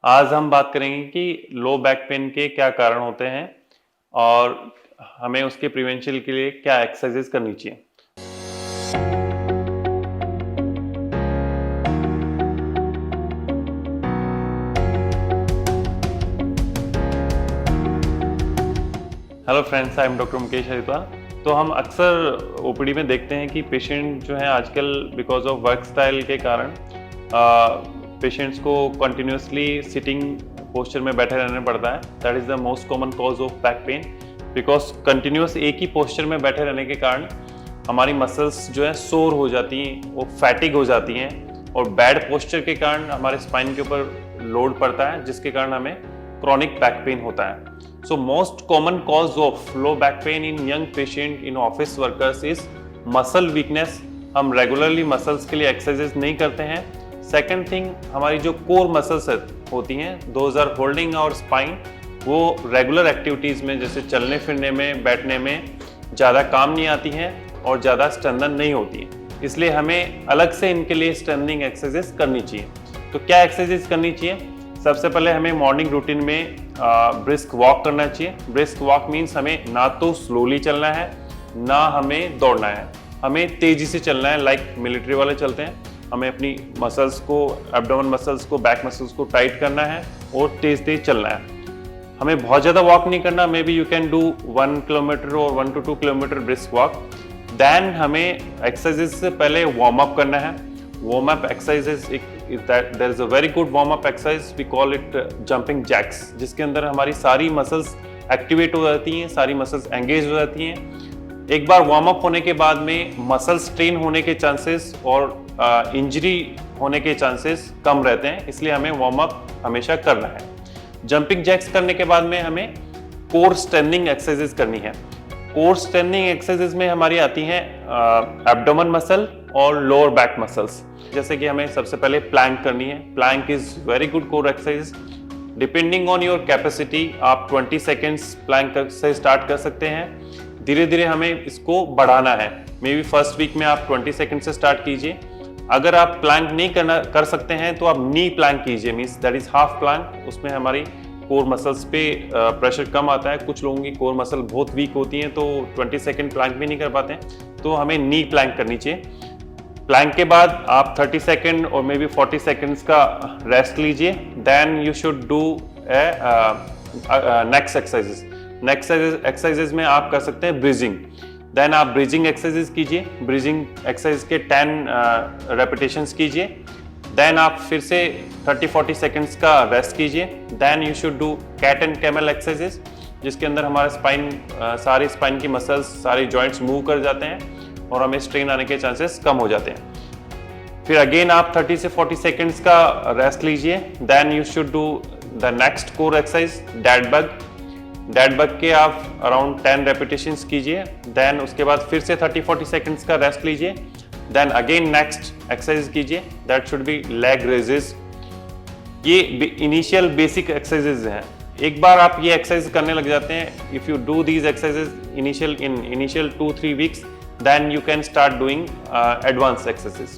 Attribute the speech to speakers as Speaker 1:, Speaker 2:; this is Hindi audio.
Speaker 1: आज हम बात करेंगे कि लो बैक पेन के क्या कारण होते हैं और हमें उसके प्रिवेंशन के लिए क्या एक्सरसाइजेस करनी चाहिए। Hello friends, I am doctor Mukesh Haridwar. तो हम अक्सर ओपीडी में देखते हैं कि पेशेंट जो है आजकल बिकॉज ऑफ वर्क स्टाइल के कारण पेशेंट्स को कंटिन्यूसली सिटिंग पोस्चर में बैठे रहने पड़ता है। That is the most common cause of back pain, because continuous एक ही पोस्चर में बैठे रहने के कारण हमारी मसल्स जो है सोर हो जाती हैं, वो फैटिग हो जाती हैं और बैड पोस्चर के कारण हमारे स्पाइन के ऊपर लोड पड़ता है, जिसके कारण हमें क्रॉनिक बैक पेन होता है। So most common cause of low back pain in young patient in office workers is muscle weakness। हम रेगुलरली मसल्स के लिए एक्सरसाइज नहीं करते हैं। सेकंड थिंग, हमारी जो कोर मसल्स होती हैं, those are holding our spine, वो रेगुलर एक्टिविटीज़ में जैसे चलने फिरने में, बैठने में ज़्यादा काम नहीं आती हैं और ज़्यादा स्ट्रेंथन नहीं होती हैं। इसलिए हमें अलग से इनके लिए स्ट्रेंथनिंग एक्सरसाइज करनी चाहिए। तो क्या एक्सरसाइज करनी चाहिए? सबसे पहले हमें मॉर्निंग रूटीन में ब्रिस्क वॉक करना चाहिए। ब्रिस्क वॉक मीन्स हमें ना तो स्लोली चलना है ना हमें दौड़ना है, हमें तेजी से चलना है, लाइक मिलिट्री वाले चलते हैं। हमें अपनी मसल्स को, एब्डोमेन मसल्स को, बैक मसल्स को टाइट करना है और तेज तेज चलना है। हमें बहुत ज़्यादा वॉक नहीं करना, maybe you can do 1 kilometre और 1 to 2 kilometre brisk walk. Then हमें एक्सरसाइज से पहले वार्म अप करना है। Warm up exercise there is a very good warm up exercise, we call it jumping jacks, जिसके अंदर हमारी सारी मसल्स एक्टिवेट हो जाती हैं, सारी मसल्स एंगेज हो जाती हैं। एक बार वार्म अप होने के बाद में मसल स्ट्रेन होने के चांसेस और इंजरी होने के चांसेस कम रहते हैं, इसलिए हमें वार्म अप हमेशा करना है। जंपिंग जैक्स करने के बाद में हमें कोर स्ट्रेंथनिंग एक्सरसाइज करनी है। कोर स्ट्रेंथनिंग एक्सरसाइज में हमारी आती हैं एब्डोमेन मसल और लोअर बैक मसल्स। जैसे कि हमें सबसे पहले प्लैंक करनी है। Plank is very good core exercise. Depending on your capacity आप 20 सेकेंड्स प्लैंक से स्टार्ट कर सकते हैं। धीरे धीरे हमें इसको बढ़ाना है। मे बी फर्स्ट वीक में आप 20 सेकेंड से स्टार्ट कीजिए। अगर आप प्लैंक नहीं कर सकते हैं तो आप नी प्लैंक कीजिए, means that is half plank. उसमें हमारी कोर मसल्स पे प्रेशर कम आता है। कुछ लोगों की कोर मसल बहुत वीक होती हैं तो 20 सेकेंड प्लैंक भी नहीं कर पाते हैं, तो हमें नी प्लैंक करनी चाहिए। प्लैंक के बाद आप 30 सेकेंड और मे बी 40 सेकेंड्स का रेस्ट लीजिए। Then you should do next exercises. Next exercises में आप कर सकते हैं ब्रीजिंग। देन आप ब्रीजिंग एक्सरसाइज कीजिए। ब्रीजिंग एक्सरसाइज के 10 रेपिटेशंस कीजिए। देन आप फिर से 30-40 सेकेंड्स का रेस्ट कीजिए। Then you should do cat and camel exercises, जिसके अंदर हमारे स्पाइन, सारी स्पाइन की मसल्स, सारी जॉइंट्स मूव कर जाते हैं और हमें स्ट्रेन आने के चांसेस कम हो जाते हैं। फिर अगेन आप 30 से 40 सेकेंड्स का रेस्ट लीजिए। Then you should do the next core exercise dead bug. Dead bug के आप अराउंड 10 रेपिटेशंस कीजिए। देन उसके बाद फिर से 30-40 सेकेंड्स का रेस्ट लीजिए। देन अगेन नेक्स्ट एक्सरसाइज कीजिए, that should be leg raises. ये इनिशियल बेसिक एक्सरसाइजेज हैं। एक बार आप ये एक्सरसाइज करने लग जाते हैं, if you do these exercises initial 2-3 weeks, then you can start doing advanced exercises.